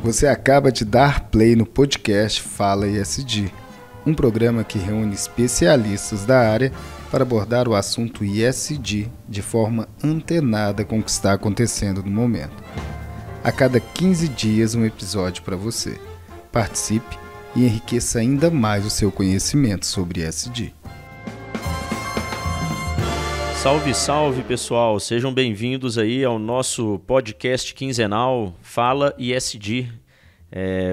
Você acaba de dar play no podcast Fala ESG, um programa que reúne especialistas da área para abordar o assunto ESG de forma antenada com o que está acontecendo no momento. A cada 15 dias um episódio para você. Participe e enriqueça ainda mais o seu conhecimento sobre ESG. Salve, salve pessoal, sejam bem-vindos aí ao nosso podcast quinzenal Fala ESG.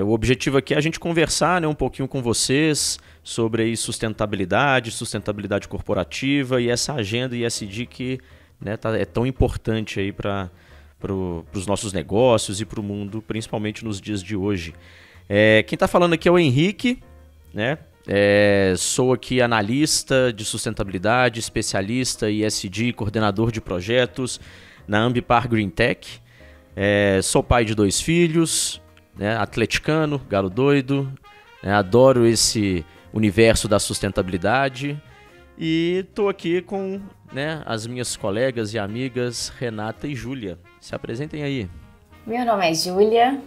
O objetivo aqui é a gente conversar, um pouquinho com vocês sobre aí sustentabilidade corporativa e essa agenda ESG que é tão importante aí para os nossos negócios e para o mundo, principalmente nos dias de hoje. Quem está falando aqui é o Henrique, sou aqui analista de sustentabilidade, especialista em ESG, coordenador de projetos na Ambipar Green Tech. Sou pai de 2 filhos, atleticano, galo doido, adoro esse universo da sustentabilidade e estou aqui com as minhas colegas e amigas Renata e Júlia. Se apresentem aí. Meu nome é Júlia.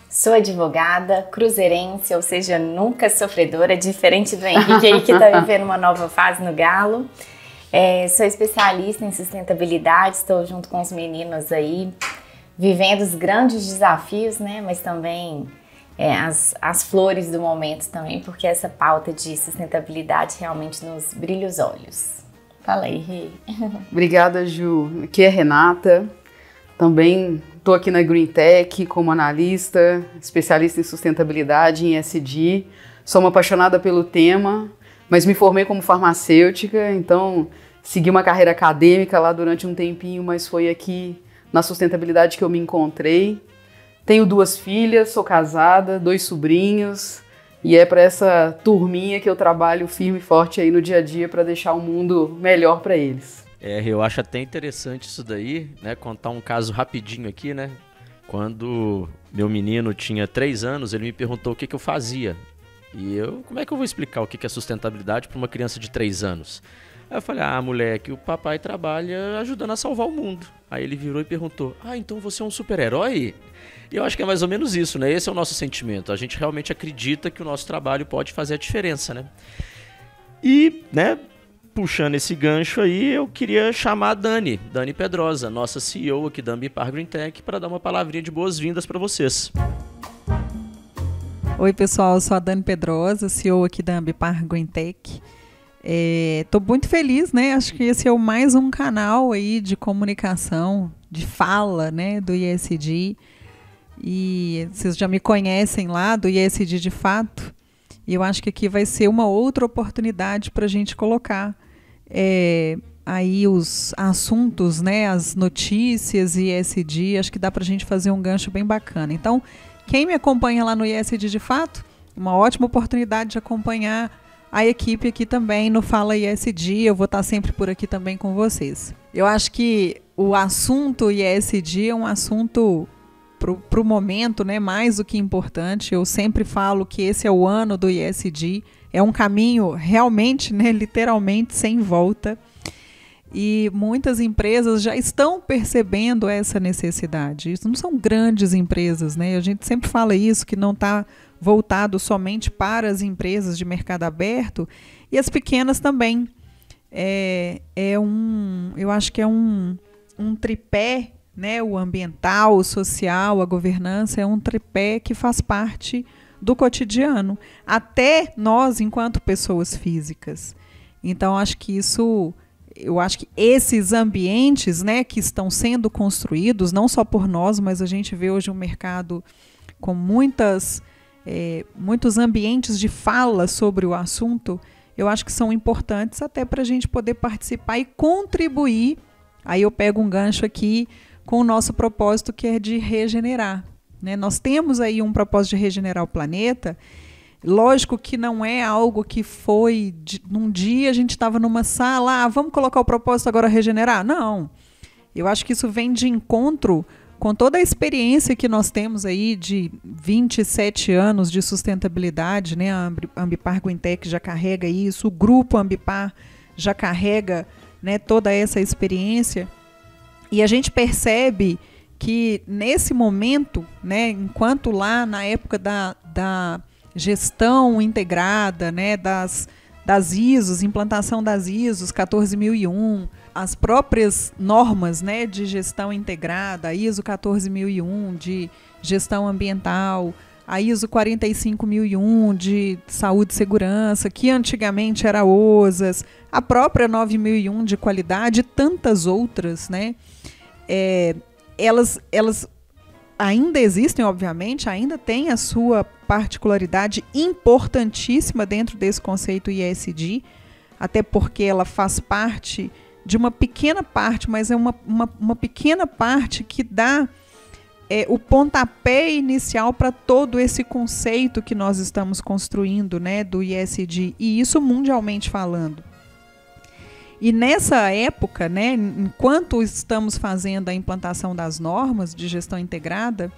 Sou advogada, cruzeirense, ou seja, nunca sofredora, diferente do Henrique aí que está vivendo uma nova fase no Galo. Sou especialista em sustentabilidade, estou junto com os meninos aí, vivendo os grandes desafios, mas também as flores do momento também, porque essa pauta de sustentabilidade realmente nos brilha os olhos. Fala aí, Rê. Obrigada, Ju. Aqui é Renata, também estou aqui na Green Tech como analista, especialista em sustentabilidade, em ESG. Sou uma apaixonada pelo tema, mas me formei como farmacêutica, então segui uma carreira acadêmica lá durante um tempinho, mas foi aqui na sustentabilidade que eu me encontrei. Tenho 2 filhas, sou casada, 2 sobrinhos, e é para essa turminha que eu trabalho firme e forte aí no dia a dia para deixar o mundo melhor para eles. Eu acho até interessante isso daí, contar um caso rapidinho aqui, Quando meu menino tinha 3 anos, ele me perguntou o que eu fazia. E como é que eu vou explicar o que é sustentabilidade para uma criança de 3 anos? Aí eu falei, moleque, o papai trabalha ajudando a salvar o mundo. Aí ele virou e perguntou, então você é um super-herói? E eu acho que é mais ou menos isso, Esse é o nosso sentimento. A gente realmente acredita que o nosso trabalho pode fazer a diferença, E, puxando esse gancho aí, eu queria chamar a Dani Pedrosa, nossa CEO aqui da Ambipar Green Tech, para dar uma palavrinha de boas-vindas para vocês. Oi, pessoal, eu sou a Dani Pedrosa, CEO aqui da Ambipar Green Tech. Estou muito feliz, Acho que esse é mais um canal aí de comunicação, de fala, do ESG. E vocês já me conhecem lá do ESG de fato. E eu acho que aqui vai ser uma outra oportunidade para a gente colocar aí os assuntos, as notícias e ESG. Acho que dá para a gente fazer um gancho bem bacana. Então, quem me acompanha lá no ESG de fato, uma ótima oportunidade de acompanhar a equipe aqui também no Fala ESG. Eu vou estar sempre por aqui também com vocês. Eu acho que o assunto ESG é um assunto para o momento, mais do que importante. Eu sempre falo que esse é o ano do ESG, é um caminho realmente, literalmente sem volta, e muitas empresas já estão percebendo essa necessidade. Isso não são grandes empresas, A gente sempre fala isso, que não está voltado somente para as empresas de mercado aberto, e as pequenas também. Eu acho que é um tripé, o ambiental, o social, a governança é um tripé que faz parte do cotidiano, até nós enquanto pessoas físicas. Então, eu acho que esses ambientes, que estão sendo construídos, não só por nós, mas a gente vê hoje um mercado com muitos ambientes de fala sobre o assunto, eu acho que são importantes até para a gente poder participar e contribuir. Aí eu pego um gancho aqui com o nosso propósito, que é de regenerar. Nós temos aí um propósito de regenerar o planeta. Lógico que não é algo que foi num dia a gente estava numa sala, vamos colocar o propósito agora regenerar? Não. Eu acho que isso vem de encontro com toda a experiência que nós temos aí de 27 anos de sustentabilidade, A Ambipar Green Tech já carrega isso, o grupo Ambipar já carrega, toda essa experiência. E a gente percebe que nesse momento, né, enquanto lá na época da gestão integrada, né, das ISOs, implantação das ISOs 14001, as próprias normas, né, de gestão integrada, a ISO 14001 de gestão ambiental, a ISO 45001 de saúde e segurança, que antigamente era a OSAS, a própria 9001 de qualidade e tantas outras, né, elas ainda existem, obviamente, ainda tem a sua particularidade importantíssima dentro desse conceito ESG, até porque ela faz parte de uma pequena parte, mas é uma pequena parte que dá o pontapé inicial para todo esse conceito que nós estamos construindo, né, do ESG, e isso mundialmente falando. E nessa época, né, enquanto estamos fazendo a implantação das normas de gestão integrada,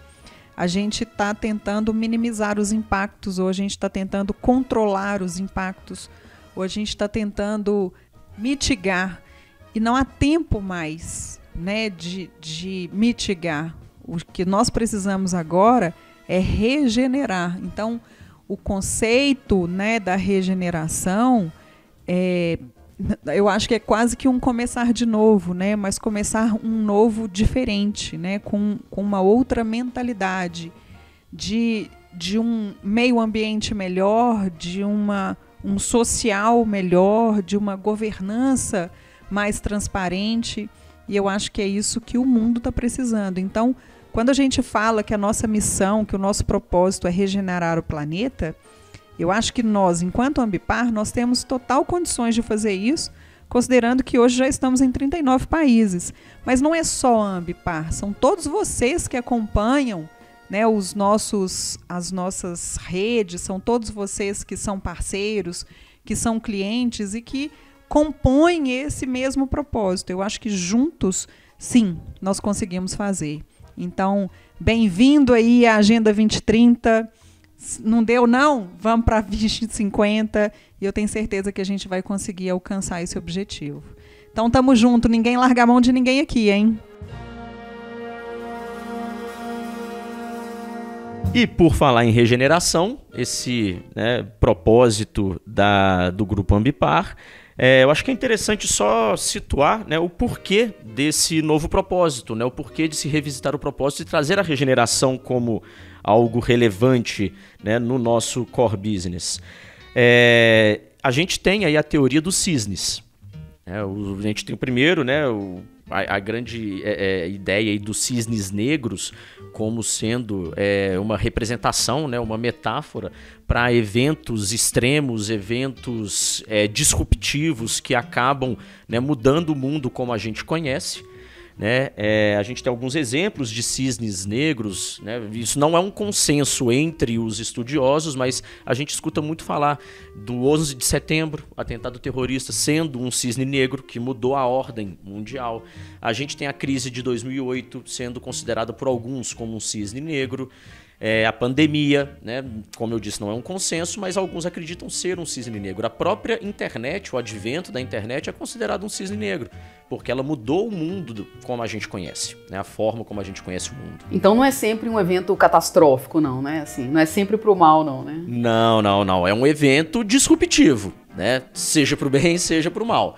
a gente está tentando minimizar os impactos, ou a gente está tentando controlar os impactos, ou a gente está tentando mitigar. E não há tempo mais, né, de mitigar. O que nós precisamos agora é regenerar. Então, o conceito, né, da regeneração eu acho que é quase que um começar de novo, né? Mas começar um novo diferente, né? Com uma outra mentalidade de um meio ambiente melhor, de um social melhor, de uma governança mais transparente. E eu acho que é isso que o mundo está precisando. Então, quando a gente fala que a nossa missão, que o nosso propósito é regenerar o planeta, eu acho que nós, enquanto Ambipar, nós temos total condições de fazer isso, considerando que hoje já estamos em 39 países. Mas não é só a Ambipar, são todos vocês que acompanham, né, as nossas redes, são todos vocês que são parceiros, que são clientes e que compõem esse mesmo propósito. Eu acho que juntos, sim, nós conseguimos fazer. Então, bem-vindo aí à Agenda 2030. Não deu, não? Vamos para 2050 e eu tenho certeza que a gente vai conseguir alcançar esse objetivo. Então, estamos juntos, ninguém larga a mão de ninguém aqui, hein? E por falar em regeneração, esse, né, propósito do Grupo Ambipar, eu acho que é interessante só situar, né, o porquê desse novo propósito, né, o porquê de se revisitar o propósito e trazer a regeneração como algo relevante, né, no nosso core business. A gente tem aí a teoria dos cisnes. A gente tem o primeiro, né, a grande ideia aí dos cisnes negros como sendo uma representação, né, uma metáfora para eventos extremos, eventos disruptivos que acabam, né, mudando o mundo como a gente conhece. Né? A gente tem alguns exemplos de cisnes negros, né? Isso não é um consenso entre os estudiosos, mas a gente escuta muito falar do 11 de setembro, atentado terrorista, sendo um cisne negro que mudou a ordem mundial. A gente tem a crise de 2008 sendo considerada por alguns como um cisne negro. A pandemia, né, como eu disse, não é um consenso, mas alguns acreditam ser um cisne negro. A própria internet, o advento da internet é considerado um cisne negro, porque ela mudou o mundo como a gente conhece, né, a forma como a gente conhece o mundo. Então não é sempre um evento catastrófico, não, né? Assim, não é sempre pro mal, não, né? Não. É um evento disruptivo, né? Seja pro bem, seja pro mal.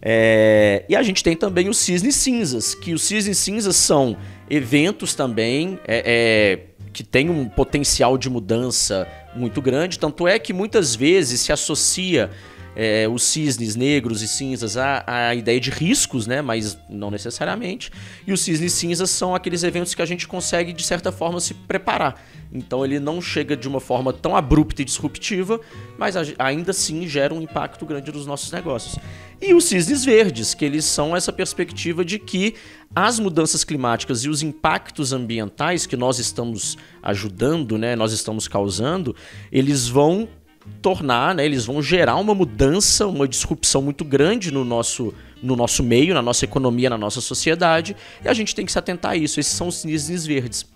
E a gente tem também os cisnes cinzas, que os cisnes cinzas são eventos também que tem um potencial de mudança muito grande, tanto é que muitas vezes se associa os cisnes negros e cinzas à ideia de riscos, né? Mas não necessariamente. E os cisnes cinzas são aqueles eventos que a gente consegue, de certa forma, se preparar. Então ele não chega de uma forma tão abrupta e disruptiva, mas ainda assim gera um impacto grande nos nossos negócios. E os cisnes verdes, que eles são essa perspectiva de que as mudanças climáticas e os impactos ambientais que nós estamos ajudando, né, nós estamos causando, eles vão tornar, né, eles vão gerar uma mudança, uma disrupção muito grande no nosso meio, na nossa economia, na nossa sociedade, e a gente tem que se atentar a isso. Esses são os cisnes verdes.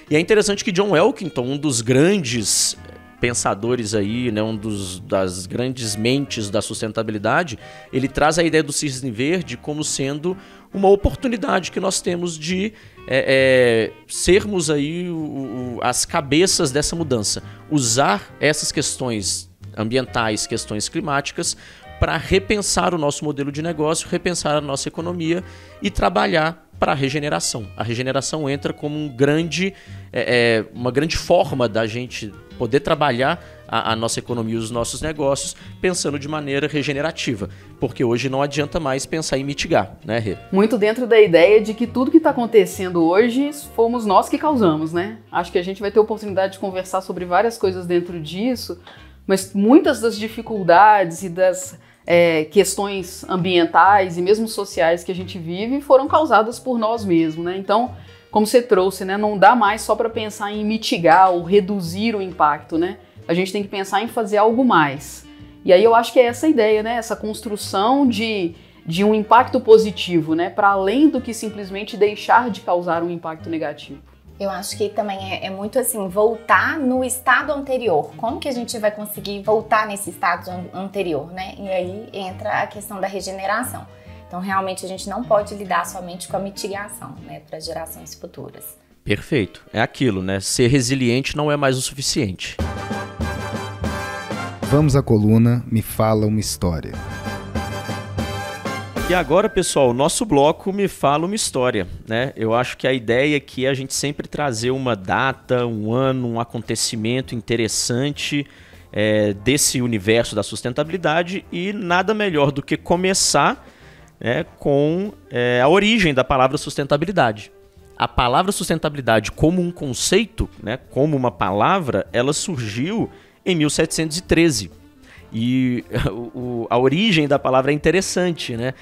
E é interessante que John Elkington, um dos grandes pensadores aí, né, das grandes mentes da sustentabilidade, ele traz a ideia do cisne verde como sendo uma oportunidade que nós temos de sermos aí as cabeças dessa mudança. Usar essas questões ambientais, questões climáticas, para repensar o nosso modelo de negócio, repensar a nossa economia e trabalhar para a regeneração. A regeneração entra como uma grande forma da gente poder trabalhar a nossa economia e os nossos negócios pensando de maneira regenerativa, porque hoje não adianta mais pensar em mitigar, né, Rê? Muito dentro da ideia de que tudo que está acontecendo hoje fomos nós que causamos, né? Acho que a gente vai ter oportunidade de conversar sobre várias coisas dentro disso, mas muitas das dificuldades e das questões ambientais e mesmo sociais que a gente vive foram causadas por nós mesmos, né? Então, como você trouxe, né, não dá mais só para pensar em mitigar ou reduzir o impacto, né? A gente tem que pensar em fazer algo mais. E aí eu acho que é essa ideia, né? Essa construção de um impacto positivo, né? Para além do que simplesmente deixar de causar um impacto negativo. Eu acho que também é muito assim, voltar no estado anterior. Como que a gente vai conseguir voltar nesse estado anterior, né? E aí entra a questão da regeneração. Então, realmente, a gente não pode lidar somente com a mitigação, né? Para gerações futuras. Perfeito. É aquilo, né? Ser resiliente não é mais o suficiente. Vamos à coluna Me Fala Uma História. E agora, pessoal, o nosso bloco Me Fala Uma História, né? Eu acho que a ideia aqui é a gente sempre trazer uma data, um ano, um acontecimento interessante desse universo da sustentabilidade e nada melhor do que começar com a origem da palavra sustentabilidade. A palavra sustentabilidade como um conceito, né, como uma palavra, ela surgiu em 1713. E a origem da palavra é interessante, né?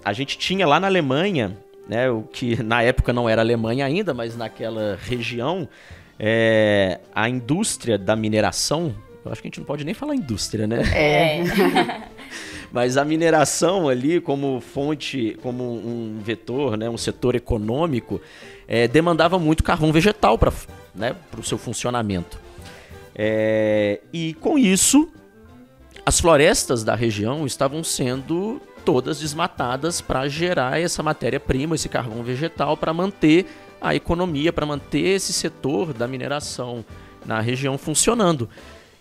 A gente tinha lá na Alemanha, né, o que na época não era Alemanha ainda, mas naquela região, a indústria da mineração, eu acho que a gente não pode nem falar indústria, né? Mas a mineração ali como fonte, como um vetor, né, um setor econômico, demandava muito carvão vegetal para o seu funcionamento. E com isso, as florestas da região estavam sendo todas desmatadas para gerar essa matéria-prima, esse carvão vegetal, para manter a economia, para manter esse setor da mineração na região funcionando.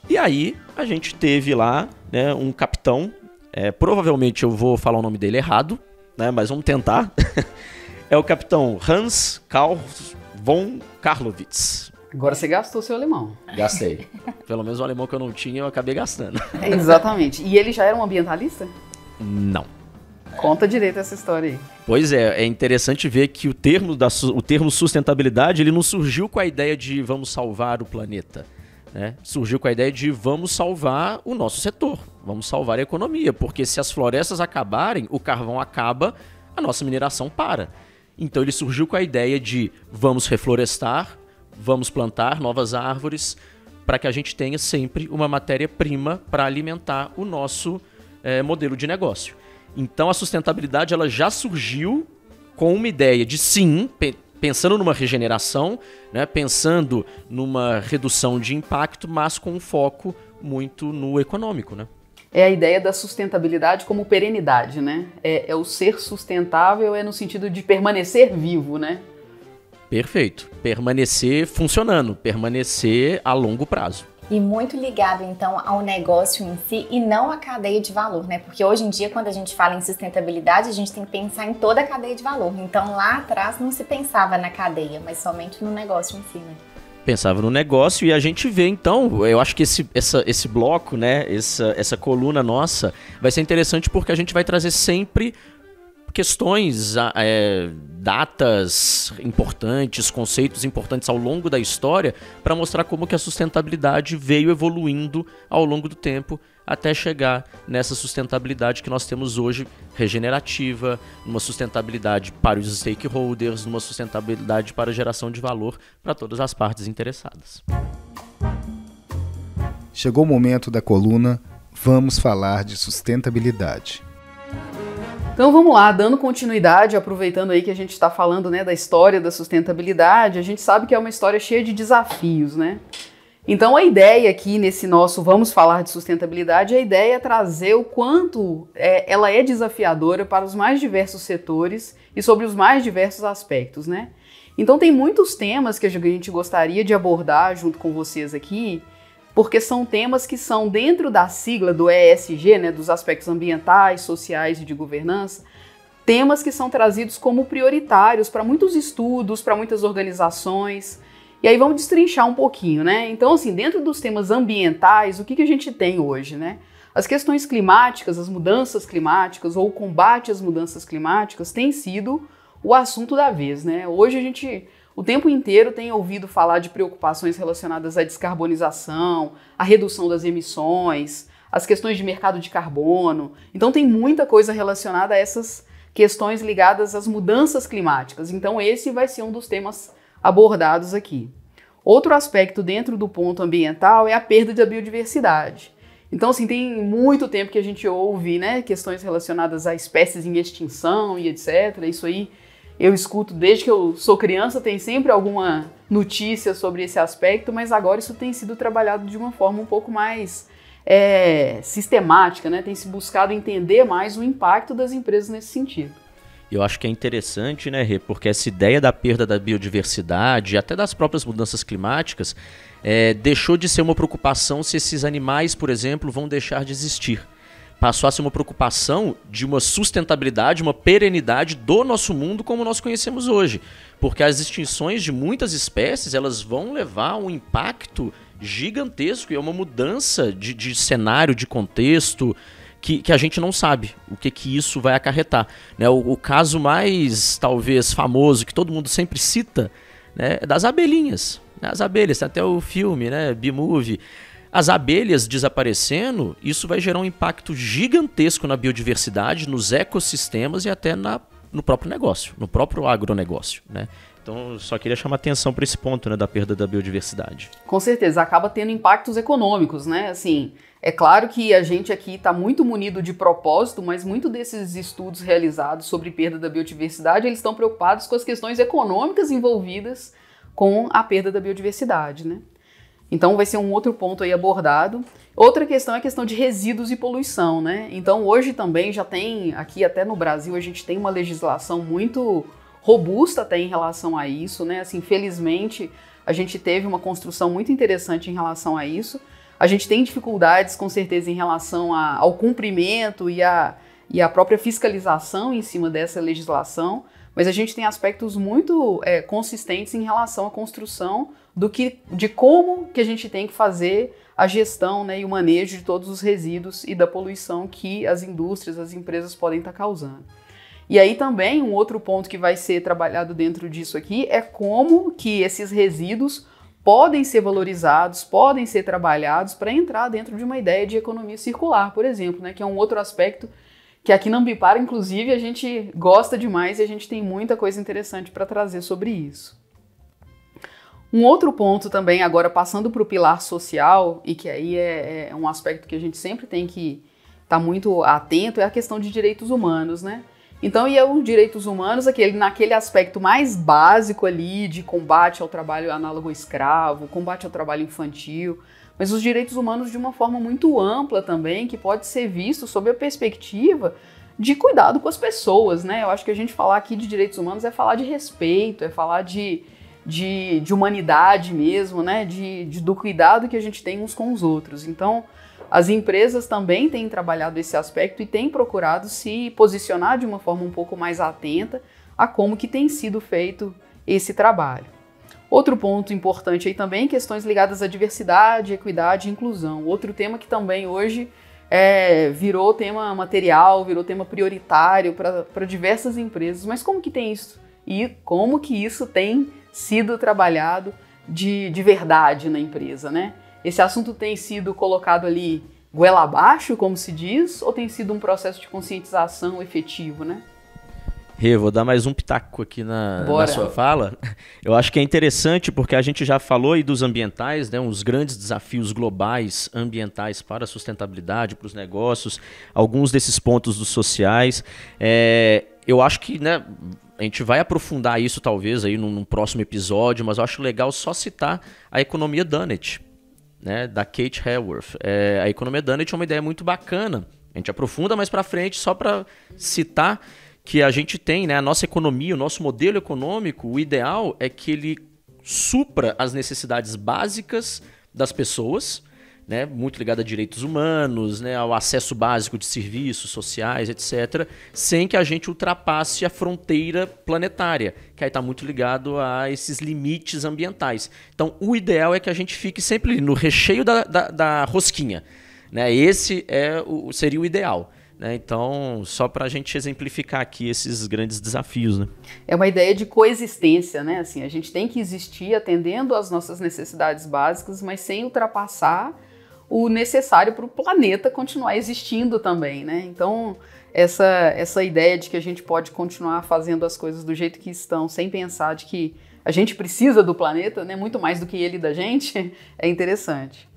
E aí a gente teve lá, né, um capitão, provavelmente eu vou falar o nome dele errado, né, mas vamos tentar. É o capitão Hans Karl von Carlowitz. Agora você gastou seu alemão. Gastei. Pelo menos o alemão que eu não tinha, eu acabei gastando. Exatamente. E ele já era um ambientalista? Não. Conta direito essa história aí. Pois é interessante ver que o termo sustentabilidade, ele não surgiu com a ideia de vamos salvar o planeta, né? Surgiu com a ideia de vamos salvar o nosso setor, vamos salvar a economia, porque se as florestas acabarem, o carvão acaba, a nossa mineração para. Então ele surgiu com a ideia de vamos reflorestar, vamos plantar novas árvores para que a gente tenha sempre uma matéria-prima para alimentar o nosso modelo de negócio. Então a sustentabilidade ela já surgiu com uma ideia de sim, pensando numa regeneração, né, pensando numa redução de impacto, mas com um foco muito no econômico, né? É a ideia da sustentabilidade como perenidade, né? É o ser sustentável, no sentido de permanecer vivo, né? Perfeito. Permanecer funcionando, permanecer a longo prazo. E muito ligado, então, ao negócio em si e não à cadeia de valor, né? Porque hoje em dia, quando a gente fala em sustentabilidade, a gente tem que pensar em toda a cadeia de valor. Então, lá atrás não se pensava na cadeia, mas somente no negócio em si, né? Pensava no negócio e a gente vê, então, eu acho que esse bloco, né, essa coluna nossa, vai ser interessante porque a gente vai trazer sempre questões, datas importantes, conceitos importantes ao longo da história para mostrar como que a sustentabilidade veio evoluindo ao longo do tempo até chegar nessa sustentabilidade que nós temos hoje, regenerativa, numa sustentabilidade para os stakeholders, numa sustentabilidade para a geração de valor para todas as partes interessadas. Chegou o momento da coluna Vamos Falar de Sustentabilidade. Então vamos lá, dando continuidade, aproveitando aí que a gente está falando, né, da história da sustentabilidade, a gente sabe que é uma história cheia de desafios, né? Então a ideia aqui nesse nosso Vamos Falar de Sustentabilidade, a ideia é trazer o quanto ela é desafiadora para os mais diversos setores e sobre os mais diversos aspectos, né? Então tem muitos temas que a gente gostaria de abordar junto com vocês aqui, porque são temas que são dentro da sigla do ESG, né, dos aspectos ambientais, sociais e de governança, temas que são trazidos como prioritários para muitos estudos, para muitas organizações. E aí vamos destrinchar um pouquinho, né? Então, assim, dentro dos temas ambientais, o que a gente tem hoje, né? As questões climáticas, as mudanças climáticas ou o combate às mudanças climáticas tem sido o assunto da vez, né? Hoje a gente, o tempo inteiro, tem ouvido falar de preocupações relacionadas à descarbonização, à redução das emissões, as questões de mercado de carbono. Então tem muita coisa relacionada a essas questões ligadas às mudanças climáticas. Então esse vai ser um dos temas abordados aqui. Outro aspecto dentro do ponto ambiental é a perda da biodiversidade. Então, assim, tem muito tempo que a gente ouve, né, questões relacionadas a espécies em extinção e etc. Isso aí eu escuto desde que eu sou criança, tem sempre alguma notícia sobre esse aspecto, mas agora isso tem sido trabalhado de uma forma um pouco mais sistemática, né? Tem se buscado entender mais o impacto das empresas nesse sentido. Eu acho que é interessante, né, Rê, porque essa ideia da perda da biodiversidade, até das próprias mudanças climáticas, deixou de ser uma preocupação se esses animais, por exemplo, vão deixar de existir. Passou a ser uma preocupação de uma sustentabilidade, uma perenidade do nosso mundo como nós conhecemos hoje. Porque as extinções de muitas espécies, elas vão levar a um impacto gigantesco e a uma mudança de cenário, de contexto, que a gente não sabe o que isso vai acarretar, né? O caso mais, talvez, famoso, que todo mundo sempre cita, né, é das abelhinhas. As abelhas, tem até o filme, né, B-Movie. As abelhas desaparecendo, isso vai gerar um impacto gigantesco na biodiversidade, nos ecossistemas e até no próprio negócio, no próprio agronegócio, né? Então, só queria chamar atenção para esse ponto, né, da perda da biodiversidade. Com certeza, acaba tendo impactos econômicos, né? Assim, é claro que a gente aqui está muito munido de propósito, mas muito desses estudos realizados sobre perda da biodiversidade, eles estão preocupados com as questões econômicas envolvidas com a perda da biodiversidade, né? Então vai ser um outro ponto aí abordado. Outra questão é a questão de resíduos e poluição, né? Então hoje também já tem, aqui até no Brasil, a gente tem uma legislação muito robusta até em relação a isso, né? Assim, felizmente a gente teve uma construção muito interessante em relação a isso. A gente tem dificuldades, com certeza, em relação ao cumprimento e a própria fiscalização em cima dessa legislação, mas a gente tem aspectos muito consistentes em relação à construção de como que a gente tem que fazer a gestão, né, e o manejo de todos os resíduos e da poluição que as indústrias, as empresas podem estar causando. E aí também um outro ponto que vai ser trabalhado dentro disso aqui é como que esses resíduos podem ser valorizados, podem ser trabalhados para entrar dentro de uma ideia de economia circular, por exemplo, né, que é um outro aspecto que aqui na Ambipar, inclusive, a gente gosta demais e a gente tem muita coisa interessante para trazer sobre isso. Um outro ponto também, agora passando para o pilar social, e que aí é um aspecto que a gente sempre tem que estar muito atento, é a questão de direitos humanos, né? Então, e os direitos humanos, naquele aspecto mais básico ali de combate ao trabalho análogo ao escravo, combate ao trabalho infantil, mas os direitos humanos de uma forma muito ampla também, que pode ser visto sob a perspectiva de cuidado com as pessoas, né? Eu acho que a gente falar aqui de direitos humanos é falar de respeito, é falar de humanidade mesmo, né? Do cuidado que a gente tem uns com os outros. Então, as empresas também têm trabalhado esse aspecto e têm procurado se posicionar de uma forma um pouco mais atenta a como que tem sido feito esse trabalho. Outro ponto importante aí também, questões ligadas à diversidade, equidade e inclusão. Outro tema que também hoje virou tema material, virou tema prioritário para diversas empresas. Mas como que tem isso? E como que isso tem sido trabalhado de verdade na empresa, né? Esse assunto tem sido colocado ali goela abaixo, como se diz, ou tem sido um processo de conscientização efetivo, né? Rê, vou dar mais um pitaco aqui na sua fala. Eu acho que é interessante porque a gente já falou aí dos ambientais, né, uns grandes desafios globais ambientais para a sustentabilidade, para os negócios, alguns desses pontos dos sociais. Eu acho que, né, a gente vai aprofundar isso talvez aí num próximo episódio, mas eu acho legal só citar a economia Donut. né, da Kate Raworth. A economia Dunnett é uma ideia muito bacana. A gente aprofunda mais para frente, só para citar que a gente tem, né, a nossa economia, o nosso modelo econômico, o ideal é que ele supra as necessidades básicas das pessoas, né, muito ligado a direitos humanos, né, ao acesso básico de serviços sociais, etc., sem que a gente ultrapasse a fronteira planetária, que aí está muito ligado a esses limites ambientais. Então, o ideal é que a gente fique sempre no recheio da rosquinha, né? Esse seria o ideal. Né? Então, só para a gente exemplificar aqui esses grandes desafios. Né? É uma ideia de coexistência, né? Assim, a gente tem que existir atendendo às nossas necessidades básicas, mas sem ultrapassar o necessário para o planeta continuar existindo também, né? Então, essa ideia de que a gente pode continuar fazendo as coisas do jeito que estão, sem pensar de que a gente precisa do planeta, né? Muito mais do que ele da gente, é interessante.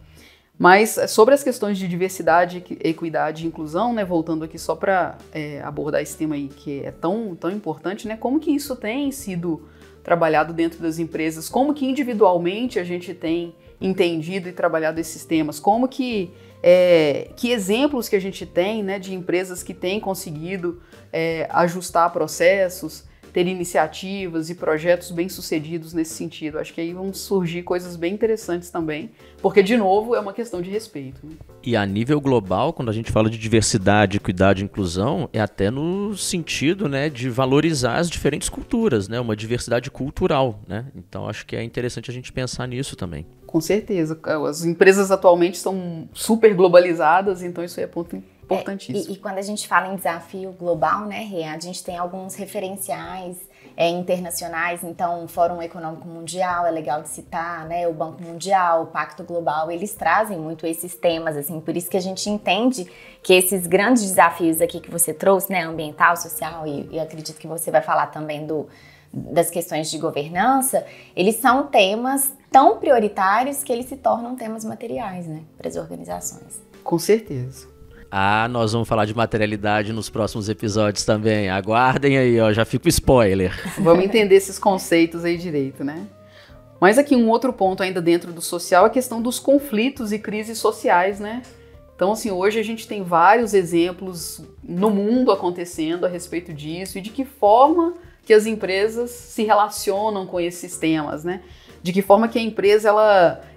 Mas sobre as questões de diversidade, equidade e inclusão, né, voltando aqui só para abordar esse tema aí que é tão importante, né, como que isso tem sido trabalhado dentro das empresas, como que individualmente a gente tem entendido e trabalhado esses temas, como que exemplos que a gente tem, né, de empresas que têm conseguido ajustar processos, ter iniciativas e projetos bem-sucedidos nesse sentido. Acho que aí vão surgir coisas bem interessantes também, porque, de novo, é uma questão de respeito. Né? E a nível global, quando a gente fala de diversidade, equidade e inclusão, é até no sentido, né, de valorizar as diferentes culturas, né, uma diversidade cultural. Né? Então, acho que é interessante a gente pensar nisso também. Com certeza. As empresas atualmente são super globalizadas, então isso é ponto importantíssimo. E quando a gente fala em desafio global, né, Rê, a gente tem alguns referenciais internacionais, então o Fórum Econômico Mundial é legal de citar, né, o Banco Mundial, o Pacto Global, eles trazem muito esses temas, assim, por isso que a gente entende que esses grandes desafios aqui que você trouxe, né, ambiental, social, e acredito que você vai falar também das questões de governança, eles são temas tão prioritários que eles se tornam temas materiais, né, para as organizações. Com certeza. Nós vamos falar de materialidade nos próximos episódios também. Aguardem aí, ó, já fica o spoiler. Vamos entender esses conceitos aí direito, né? Mas aqui um outro ponto ainda dentro do social é a questão dos conflitos e crises sociais, né? Então, assim, hoje a gente tem vários exemplos no mundo acontecendo a respeito disso e de que forma que as empresas se relacionam com esses temas, né? De que forma que a empresa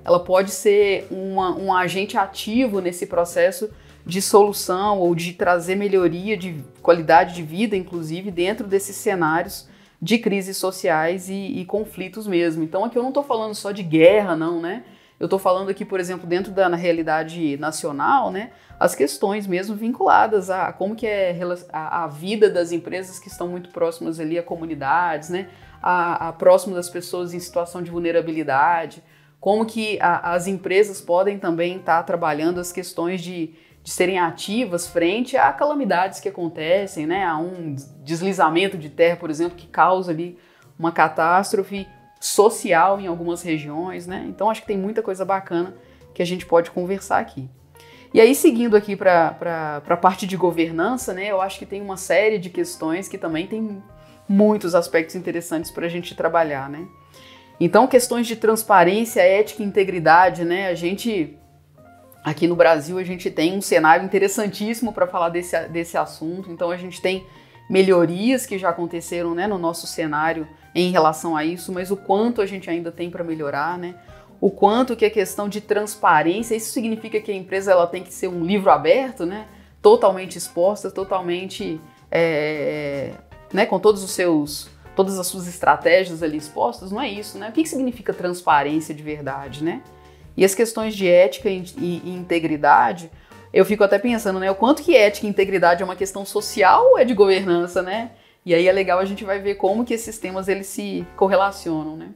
ela pode ser um agente ativo nesse processo de solução ou de trazer melhoria de qualidade de vida, inclusive, dentro desses cenários de crises sociais e conflitos mesmo. Então, aqui eu não estou falando só de guerra, não, né? Eu estou falando aqui, por exemplo, dentro na realidade nacional, né? As questões mesmo vinculadas a como que é a vida das empresas que estão muito próximas ali a comunidades, né? A próximo das pessoas em situação de vulnerabilidade, como que as empresas podem também estar trabalhando as questões de serem ativas frente a calamidades que acontecem, né? A um deslizamento de terra, por exemplo, que causa ali uma catástrofe social em algumas regiões, né? Então acho que tem muita coisa bacana que a gente pode conversar aqui. E aí, seguindo aqui para a parte de governança, né? Eu acho que tem uma série de questões que também tem muitos aspectos interessantes para a gente trabalhar, né? Então, questões de transparência, ética e integridade, né? Aqui no Brasil, a gente tem um cenário interessantíssimo para falar desse assunto. Então, a gente tem melhorias que já aconteceram, né, no nosso cenário em relação a isso, mas o quanto a gente ainda tem para melhorar, né? O quanto que a questão de transparência, isso significa que a empresa ela tem que ser um livro aberto, né? Totalmente exposta, totalmente, né, com todas as suas estratégias ali expostas. Não é isso, né? O que significa transparência de verdade, né? E as questões de ética e integridade, eu fico até pensando, né, o quanto que ética e integridade é uma questão social ou é de governança, né? E aí é legal, a gente vai ver como que esses temas eles se correlacionam, né?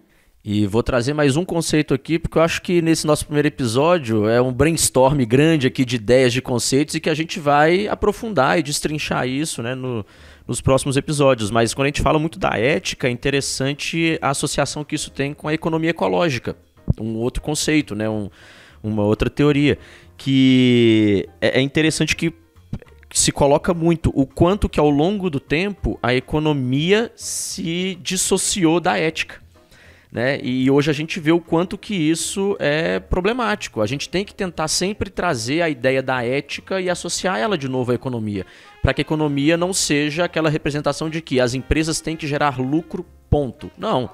E vou trazer mais um conceito aqui, porque eu acho que nesse nosso primeiro episódio é um brainstorm grande aqui de ideias, de conceitos, e que a gente vai aprofundar e destrinchar isso, né, nos próximos episódios. Mas quando a gente fala muito da ética, é interessante a associação que isso tem com a economia ecológica. Um outro conceito, né? Uma outra teoria, que é interessante que se coloca muito o quanto que ao longo do tempo a economia se dissociou da ética. né? E hoje a gente vê o quanto que isso é problemático. A gente tem que tentar sempre trazer a ideia da ética e associar ela de novo à economia, para que a economia não seja aquela representação de que as empresas têm que gerar lucro, ponto. Não.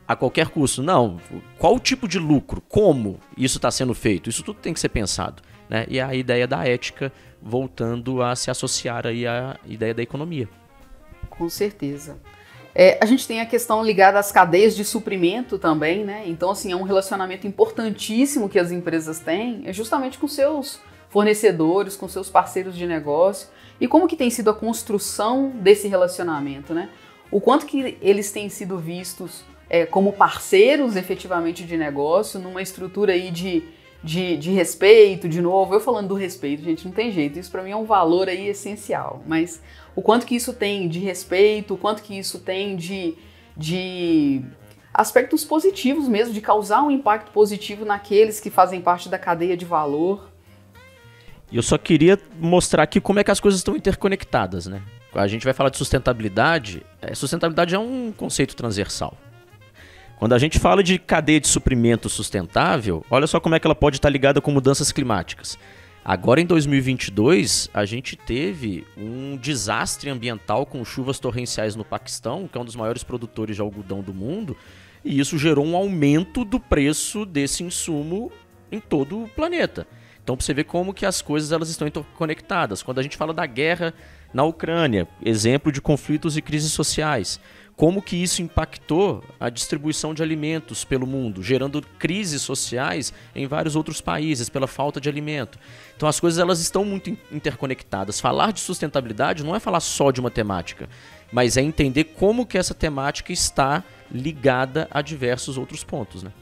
A qualquer custo. Não. Qual o tipo de lucro? Como isso está sendo feito? Isso tudo tem que ser pensado, né? E a ideia da ética voltando a se associar aí à ideia da economia. Com certeza. A gente tem a questão ligada às cadeias de suprimento também, né? Então, assim, é um relacionamento importantíssimo que as empresas têm, é justamente com seus fornecedores, com seus parceiros de negócio. E como que tem sido a construção desse relacionamento, né? O quanto que eles têm sido vistos como parceiros efetivamente de negócio, numa estrutura aí de respeito, de novo. Eu falando do respeito, gente, não tem jeito, isso para mim é um valor aí essencial, mas o quanto que isso tem de respeito, o quanto que isso tem de aspectos positivos mesmo, de causar um impacto positivo naqueles que fazem parte da cadeia de valor. E eu só queria mostrar aqui como é que as coisas estão interconectadas, né? A gente vai falar de sustentabilidade, sustentabilidade é um conceito transversal. Quando a gente fala de cadeia de suprimento sustentável, olha só como é que ela pode estar ligada com mudanças climáticas. Agora, em 2022, a gente teve um desastre ambiental com chuvas torrenciais no Paquistão, que é um dos maiores produtores de algodão do mundo, e isso gerou um aumento do preço desse insumo em todo o planeta. Então, para você ver como que as coisas elas estão interconectadas. Quando a gente fala da guerra na Ucrânia, exemplo de conflitos e crises sociais, como que isso impactou a distribuição de alimentos pelo mundo, gerando crises sociais em vários outros países pela falta de alimento. Então as coisas elas estão muito interconectadas. Falar de sustentabilidade não é falar só de uma temática, mas é entender como que essa temática está ligada a diversos outros pontos, né?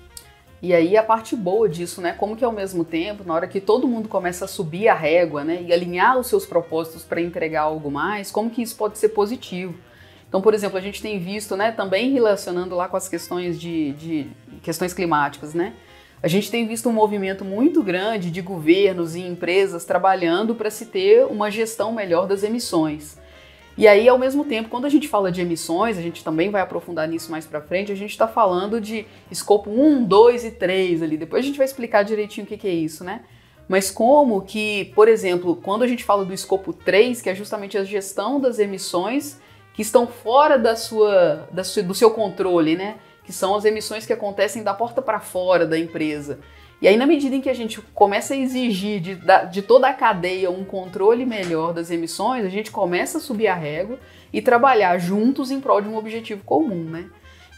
E aí a parte boa disso, né? Como que ao mesmo tempo, na hora que todo mundo começa a subir a régua, né, e alinhar os seus propósitos para entregar algo mais, como que isso pode ser positivo? Então, por exemplo, a gente tem visto, né, também relacionando lá com as questões de questões climáticas, né? A gente tem visto um movimento muito grande de governos e empresas trabalhando para se ter uma gestão melhor das emissões. E aí, ao mesmo tempo, quando a gente fala de emissões, a gente também vai aprofundar nisso mais para frente, a gente está falando de escopo 1, 2 e 3 ali. Depois a gente vai explicar direitinho o que é isso, né? Mas como que, por exemplo, quando a gente fala do escopo 3, que é justamente a gestão das emissões que estão fora do seu controle, né? Que são as emissões que acontecem da porta para fora da empresa. E aí, na medida em que a gente começa a exigir de toda a cadeia um controle melhor das emissões, a gente começa a subir a régua e trabalhar juntos em prol de um objetivo comum, né?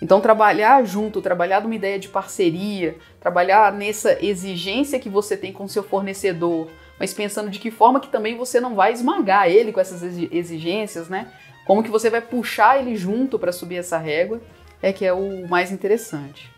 Então, trabalhar junto, trabalhar numa ideia de parceria, trabalhar nessa exigência que você tem com o seu fornecedor, mas pensando de que forma que também você não vai esmagar ele com essas exigências, né? Como que você vai puxar ele junto para subir essa régua, que é o mais interessante.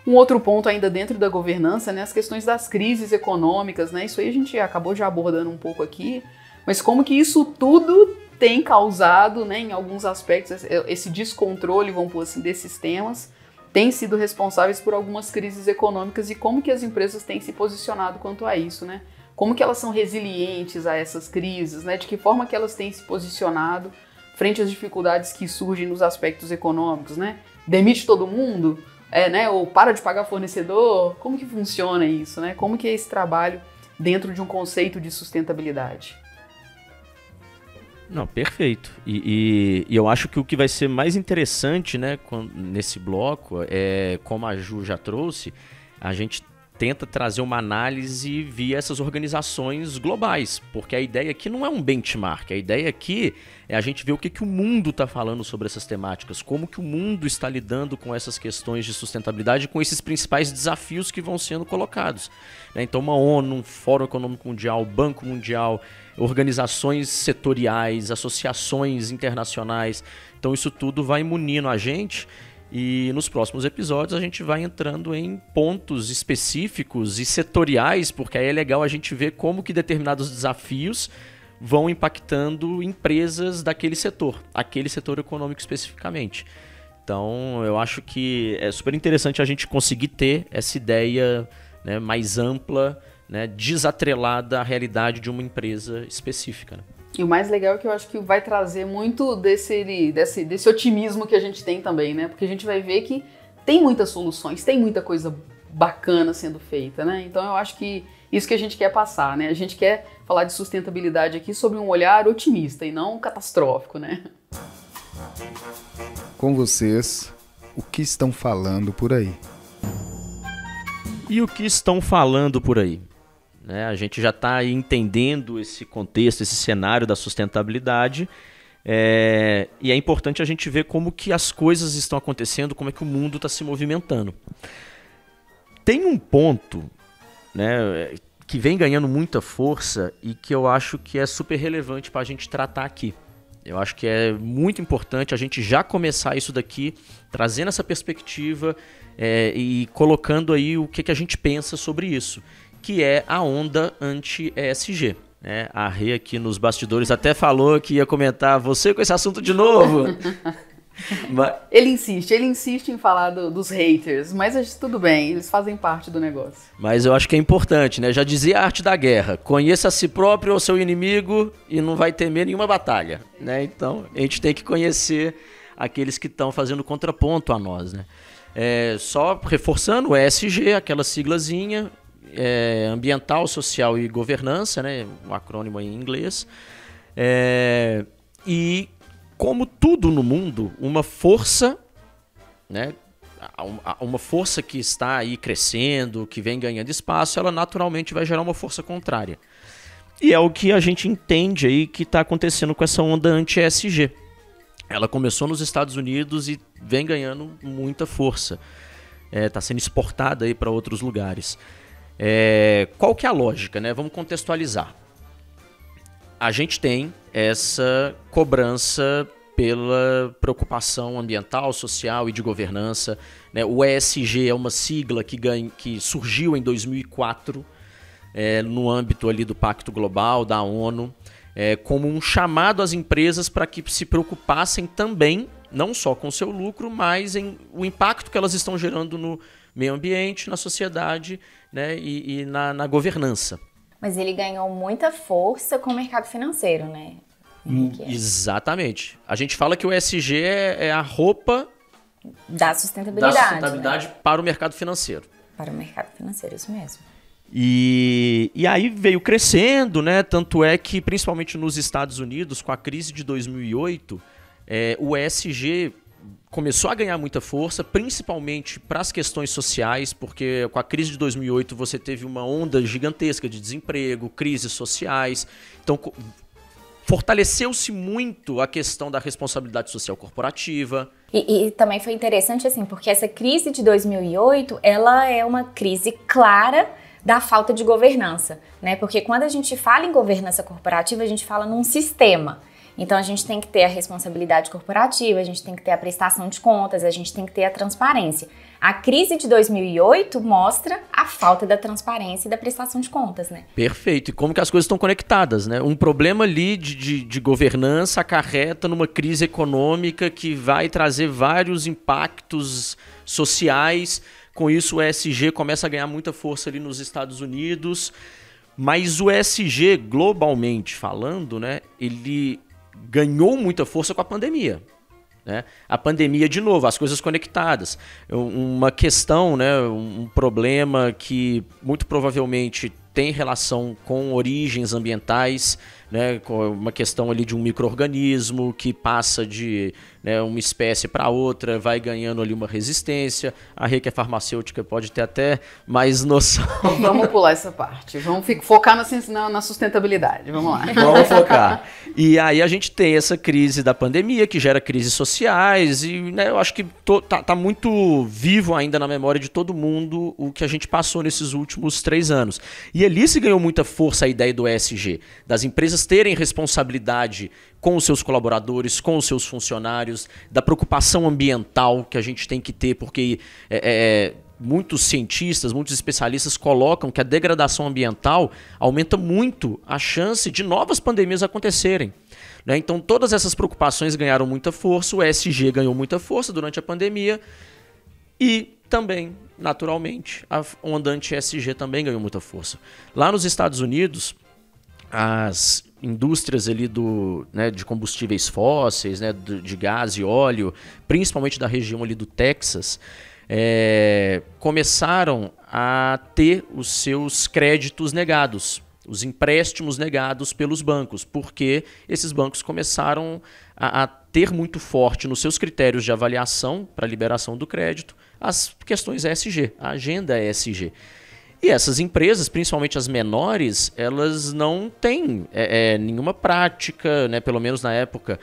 Um outro ponto ainda dentro da governança, né, as questões das crises econômicas, né, isso aí a gente acabou já abordando um pouco aqui, mas como que isso tudo tem causado, né, em alguns aspectos, esse descontrole, vamos pôr assim, desses temas, tem sido responsáveis por algumas crises econômicas e como que as empresas têm se posicionado quanto a isso, né? Como que elas são resilientes a essas crises, né? De que forma que elas têm se posicionado frente às dificuldades que surgem nos aspectos econômicos, né? Demite todo mundo, né? Ou para de pagar fornecedor? Como que funciona isso, né? Como que é esse trabalho dentro de um conceito de sustentabilidade? Não, perfeito. E eu acho que o que vai ser mais interessante, né, nesse bloco, como a Ju já trouxe, a gente tenta trazer uma análise via essas organizações globais, porque a ideia aqui não é um benchmark, a ideia aqui é a gente ver o que o mundo está falando sobre essas temáticas, como que o mundo está lidando com essas questões de sustentabilidade, com esses principais desafios que vão sendo colocados. Então, uma ONU, um Fórum Econômico Mundial, Banco Mundial, organizações setoriais, associações internacionais, então isso tudo vai munindo a gente. E nos próximos episódios a gente vai entrando em pontos específicos e setoriais, porque aí é legal a gente ver como que determinados desafios vão impactando empresas daquele setor, aquele setor econômico especificamente. Então eu acho que é super interessante a gente conseguir ter essa ideia, né, mais ampla, né, desatrelada à realidade de uma empresa específica, né? E o mais legal é que eu acho que vai trazer muito desse otimismo que a gente tem também, né? Porque a gente vai ver que tem muitas soluções, tem muita coisa bacana sendo feita, né? Então eu acho que isso que a gente quer passar, né? A gente quer falar de sustentabilidade aqui sobre um olhar otimista e não catastrófico, né? Com vocês, o que estão falando por aí? E o que estão falando por aí? Né? A gente já está entendendo esse contexto, esse cenário da sustentabilidade, e é importante a gente ver como que as coisas estão acontecendo, como é que o mundo está se movimentando. Tem um ponto, né, que vem ganhando muita força e que eu acho que é super relevante para a gente tratar aqui. Eu acho que é muito importante a gente já começar isso daqui, trazendo essa perspectiva e colocando aí o que a gente pensa sobre isso, que é a onda anti-ESG. A Rê aqui nos bastidores até falou que ia comentar você com esse assunto de novo. Ele insiste em falar dos haters, mas tudo bem, eles fazem parte do negócio. Mas eu acho que é importante, né? Já dizia a arte da guerra, conheça a si próprio ou seu inimigo e não vai temer nenhuma batalha, né? Então, a gente tem que conhecer aqueles que estão fazendo contraponto a nós, né? Só reforçando, o ESG, aquela siglazinha, ambiental, social e governança, né? Um acrônimo em inglês. E como tudo no mundo, uma força, né, uma força que está aí crescendo, que vem ganhando espaço, ela naturalmente vai gerar uma força contrária. E é o que a gente entende aí que está acontecendo com essa onda anti-ESG. Ela começou nos Estados Unidos e vem ganhando muita força. Está sendo exportada aí para outros lugares. Qual que é a lógica, né? Vamos contextualizar. A gente tem essa cobrança pela preocupação ambiental, social e de governança, né? O ESG é uma sigla que surgiu em 2004 no âmbito ali do Pacto Global, da ONU, como um chamado às empresas para que se preocupassem também, não só com o seu lucro, mas em o impacto que elas estão gerando no meio ambiente, na sociedade, né? e na governança. Mas ele ganhou muita força com o mercado financeiro, né? Exatamente. A gente fala que o ESG é a roupa da sustentabilidade, né? Para o mercado financeiro. Para o mercado financeiro, isso mesmo. E aí veio crescendo, né? Tanto é que, principalmente nos Estados Unidos, com a crise de 2008, o ESG começou a ganhar muita força, principalmente para as questões sociais, porque com a crise de 2008 você teve uma onda gigantesca de desemprego, crises sociais. Então, fortaleceu-se muito a questão da responsabilidade social corporativa. E também foi interessante, assim, porque essa crise de 2008, ela é uma crise clara da falta de governança, né? Porque quando a gente fala em governança corporativa, a gente fala num sistema. Então, a gente tem que ter a responsabilidade corporativa, a gente tem que ter a prestação de contas, a gente tem que ter a transparência. A crise de 2008 mostra a falta da transparência e da prestação de contas, né? Perfeito. E como que as coisas estão conectadas, né? Um problema ali de governança acarreta numa crise econômica que vai trazer vários impactos sociais. Com isso, o ESG começa a ganhar muita força ali nos Estados Unidos. Mas o ESG, globalmente falando, né, ele ganhou muita força com a pandemia. Né? A pandemia, de novo, as coisas conectadas. Uma questão, né, um problema que muito provavelmente tem relação com origens ambientais, né, com uma questão ali de um micro-organismo que passa de, né, uma espécie para outra, vai ganhando ali uma resistência. A Rê, que é farmacêutica, pode ter até mais noção. Vamos pular essa parte, vamos focar na sustentabilidade, vamos lá. Vamos focar. E aí a gente tem essa crise da pandemia, que gera crises sociais, e, né, eu acho que tá muito vivo ainda na memória de todo mundo o que a gente passou nesses últimos 3 anos. E ali se ganhou muita força a ideia do ESG, das empresas terem responsabilidade com os seus colaboradores, com os seus funcionários, da preocupação ambiental que a gente tem que ter, porque muitos cientistas, muitos especialistas colocam que a degradação ambiental aumenta muito a chance de novas pandemias acontecerem. Né? Então todas essas preocupações ganharam muita força, o ESG ganhou muita força durante a pandemia e também, naturalmente, a onda anti-ESG também ganhou muita força. Lá nos Estados Unidos, as indústrias ali de combustíveis fósseis, né, de gás e óleo, principalmente da região ali do Texas, começaram a ter os seus créditos negados, os empréstimos negados pelos bancos, porque esses bancos começaram a ter muito forte nos seus critérios de avaliação para liberação do crédito as questões ESG, a agenda ESG. E essas empresas, principalmente as menores, elas não têm nenhuma prática, né, pelo menos na época,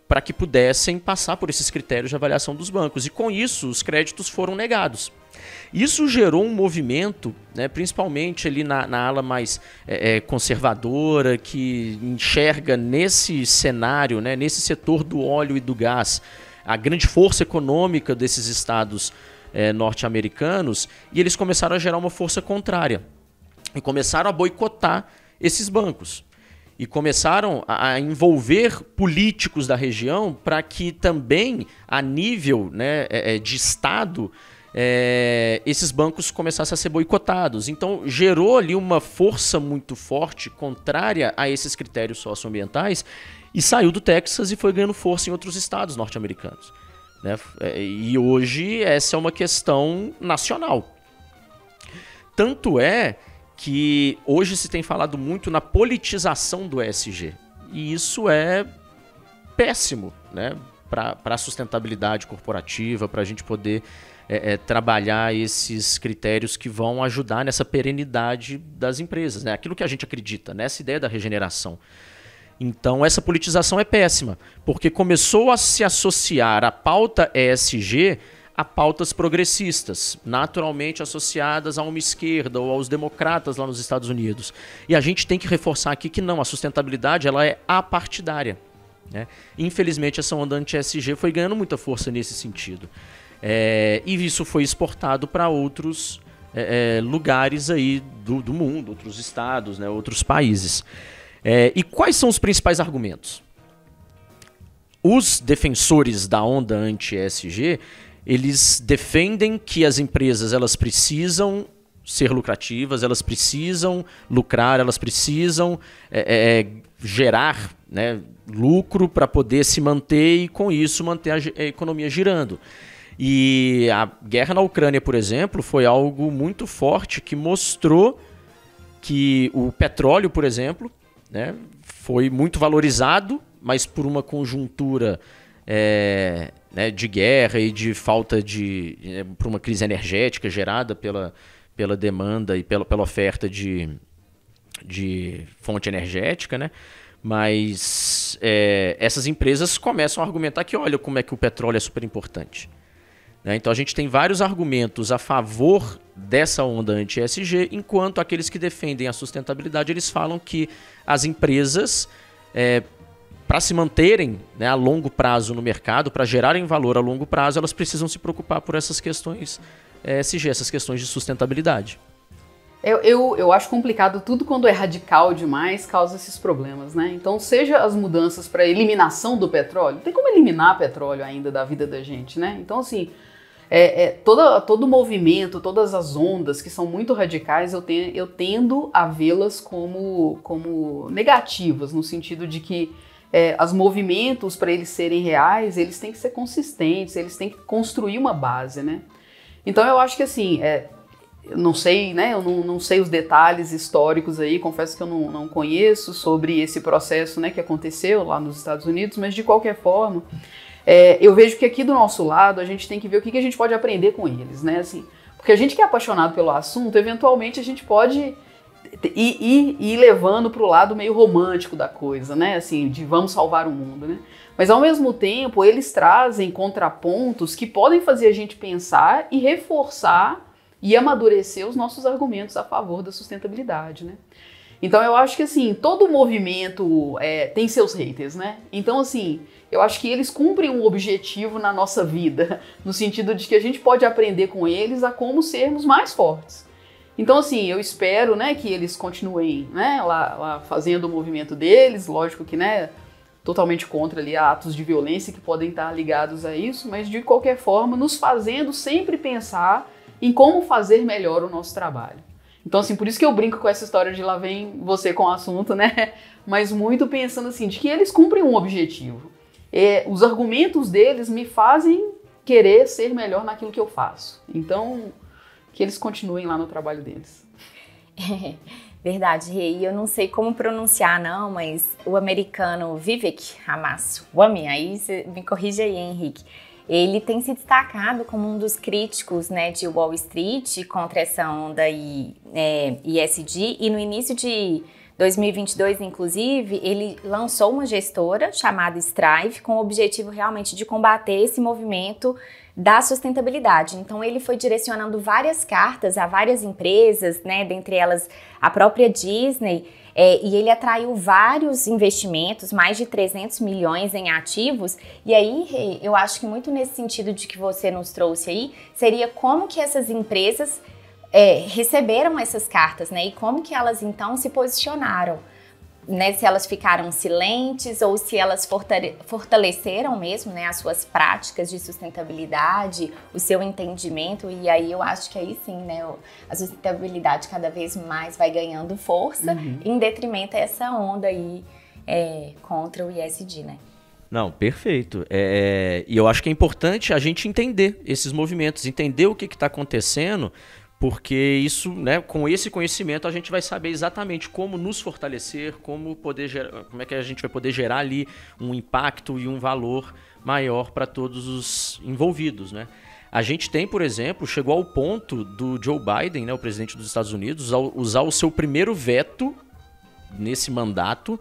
para que pudessem passar por esses critérios de avaliação dos bancos. E com isso, os créditos foram negados. Isso gerou um movimento, né, principalmente ali na ala mais conservadora, que enxerga nesse cenário, né, nesse setor do óleo e do gás, a grande força econômica desses estados norte-americanos, e eles começaram a gerar uma força contrária. E começaram a boicotar esses bancos. E começaram a envolver políticos da região para que também, a nível, né, de Estado, esses bancos começassem a ser boicotados. Então, gerou ali uma força muito forte, contrária a esses critérios socioambientais, e saiu do Texas e foi ganhando força em outros estados norte-americanos. Né? E hoje essa é uma questão nacional. Tanto é que hoje se tem falado muito na politização do ESG. E isso é péssimo, né, para a sustentabilidade corporativa, para a gente poder trabalhar esses critérios que vão ajudar nessa perenidade das empresas, né? Aquilo que a gente acredita, nessa ideia da regeneração. Então, essa politização é péssima, porque começou a se associar a pauta ESG a pautas progressistas, naturalmente associadas a uma esquerda ou aos democratas lá nos Estados Unidos. E a gente tem que reforçar aqui que não, a sustentabilidade ela é apartidária. Né? Infelizmente, essa onda anti-ESG foi ganhando muita força nesse sentido. E isso foi exportado para outros lugares aí do mundo, outros estados, né, outros países. E quais são os principais argumentos? Os defensores da onda anti-ESG, eles defendem que as empresas elas precisam ser lucrativas, elas precisam lucrar, elas precisam gerar, né, lucro para poder se manter e, com isso, manter a economia girando. E a guerra na Ucrânia, por exemplo, foi algo muito forte que mostrou que o petróleo, por exemplo, né, foi muito valorizado, mas por uma conjuntura né, de guerra e de falta por uma crise energética gerada pela demanda e pela oferta de fonte energética, né? Mas essas empresas começam a argumentar que olha como é que o petróleo é super importante. Né? Então a gente tem vários argumentos a favor dessa onda anti-ESG, enquanto aqueles que defendem a sustentabilidade, eles falam que as empresas, para se manterem, né, a longo prazo no mercado, para gerarem valor a longo prazo, elas precisam se preocupar por essas questões ESG, essas questões de sustentabilidade. Eu acho complicado, tudo quando é radical demais causa esses problemas, né? Então, seja as mudanças para eliminação do petróleo, não tem como eliminar petróleo ainda da vida da gente, né? Então, assim, todo movimento, todas as ondas que são muito radicais, eu tendo a vê-las como negativas, no sentido de que os movimentos, para eles serem reais, eles têm que ser consistentes, eles têm que construir uma base, né? Então, eu acho que, assim, eu não sei, né? Eu não sei os detalhes históricos aí, confesso que eu não conheço sobre esse processo, né, que aconteceu lá nos Estados Unidos, mas de qualquer forma, eu vejo que aqui do nosso lado a gente tem que ver o que a gente pode aprender com eles, né? Assim, porque a gente que é apaixonado pelo assunto, eventualmente a gente pode ir levando para o lado meio romântico da coisa, né? Assim, de vamos salvar o mundo, né? Mas ao mesmo tempo eles trazem contrapontos que podem fazer a gente pensar e reforçar e amadurecer os nossos argumentos a favor da sustentabilidade, né? Então eu acho que, assim, todo movimento tem seus haters, né? Então, assim, eu acho que eles cumprem um objetivo na nossa vida, no sentido de que a gente pode aprender com eles a como sermos mais fortes. Então, assim, eu espero, né, que eles continuem, né, lá fazendo o movimento deles, lógico que, né, totalmente contra ali atos de violência que podem estar ligados a isso, mas de qualquer forma nos fazendo sempre pensar em como fazer melhor o nosso trabalho. Então, assim, por isso que eu brinco com essa história de lá vem você com o assunto, né? Mas muito pensando assim, de que eles cumprem um objetivo. Os argumentos deles me fazem querer ser melhor naquilo que eu faço. Então, que eles continuem lá no trabalho deles. Verdade, Rê. E eu não sei como pronunciar, não, mas o americano Vivek Ramaswamy, aí você me corrige aí, Henrique, ele tem se destacado como um dos críticos, né, de Wall Street contra essa onda ESG, e no início de 2022, inclusive, ele lançou uma gestora chamada Strive com o objetivo realmente de combater esse movimento da sustentabilidade. Então, ele foi direcionando várias cartas a várias empresas, né, dentre elas a própria Disney, e ele atraiu vários investimentos, mais de 300 milhões em ativos. E aí, eu acho que muito nesse sentido de que você nos trouxe aí, seria como que essas empresas receberam essas cartas, né? E como que elas então se posicionaram, né? Se elas ficaram silentes ou se elas fortaleceram mesmo, né, as suas práticas de sustentabilidade, o seu entendimento. E aí eu acho que aí sim, né, a sustentabilidade cada vez mais vai ganhando força, em detrimento dessa onda aí contra o ESG, né? Não, perfeito. E eu acho que é importante a gente entender esses movimentos, entender o que está acontecendo, porque isso, né, com esse conhecimento a gente vai saber exatamente como nos fortalecer, como é que a gente vai poder gerar ali um impacto e um valor maior para todos os envolvidos, né? A gente tem, por exemplo, chegou ao ponto do Joe Biden, né, o presidente dos Estados Unidos, usar o seu primeiro veto nesse mandato,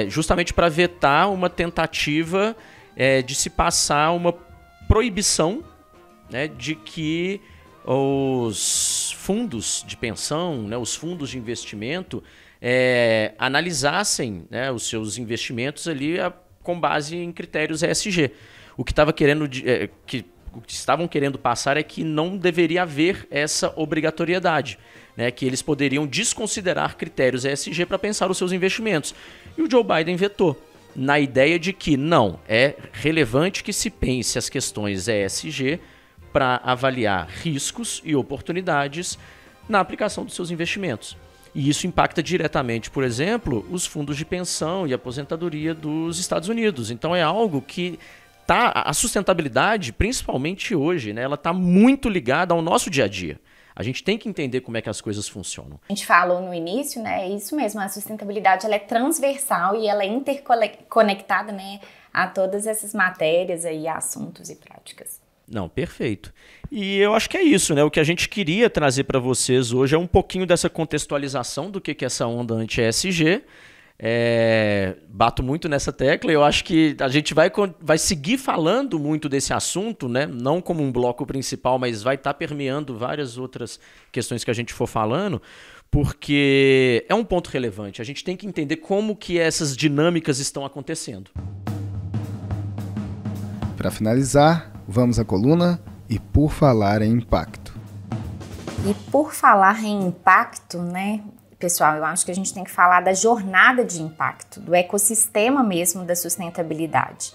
justamente para vetar uma tentativa de se passar uma proibição, né, de que os fundos de pensão, né, os fundos de investimento, analisassem, né, os seus investimentos ali com base em critérios ESG. O que estavam querendo passar é que não deveria haver essa obrigatoriedade, né, que eles poderiam desconsiderar critérios ESG para pensar os seus investimentos. E o Joe Biden vetou, na ideia de que não, é relevante que se pense as questões ESG para avaliar riscos e oportunidades na aplicação dos seus investimentos. E isso impacta diretamente, por exemplo, os fundos de pensão e aposentadoria dos Estados Unidos. Então é algo que a sustentabilidade, principalmente hoje, né, ela está muito ligada ao nosso dia a dia. A gente tem que entender como é que as coisas funcionam. A gente falou no início, né, é isso mesmo, a sustentabilidade ela é transversal e ela é interconectada, né, a todas essas matérias aí, assuntos e práticas. Não, perfeito. E eu acho que é isso, né? O que a gente queria trazer para vocês hoje é um pouquinho dessa contextualização do que é essa onda anti-ESG. Bato muito nessa tecla. Eu acho que a gente vai seguir falando muito desse assunto, né? Não como um bloco principal, mas vai estar permeando várias outras questões que a gente for falando, porque é um ponto relevante. A gente tem que entender como que essas dinâmicas estão acontecendo. Para finalizar, vamos à coluna E por falar em impacto. E por falar em impacto, né, pessoal, eu acho que a gente tem que falar da jornada de impacto, do ecossistema mesmo da sustentabilidade.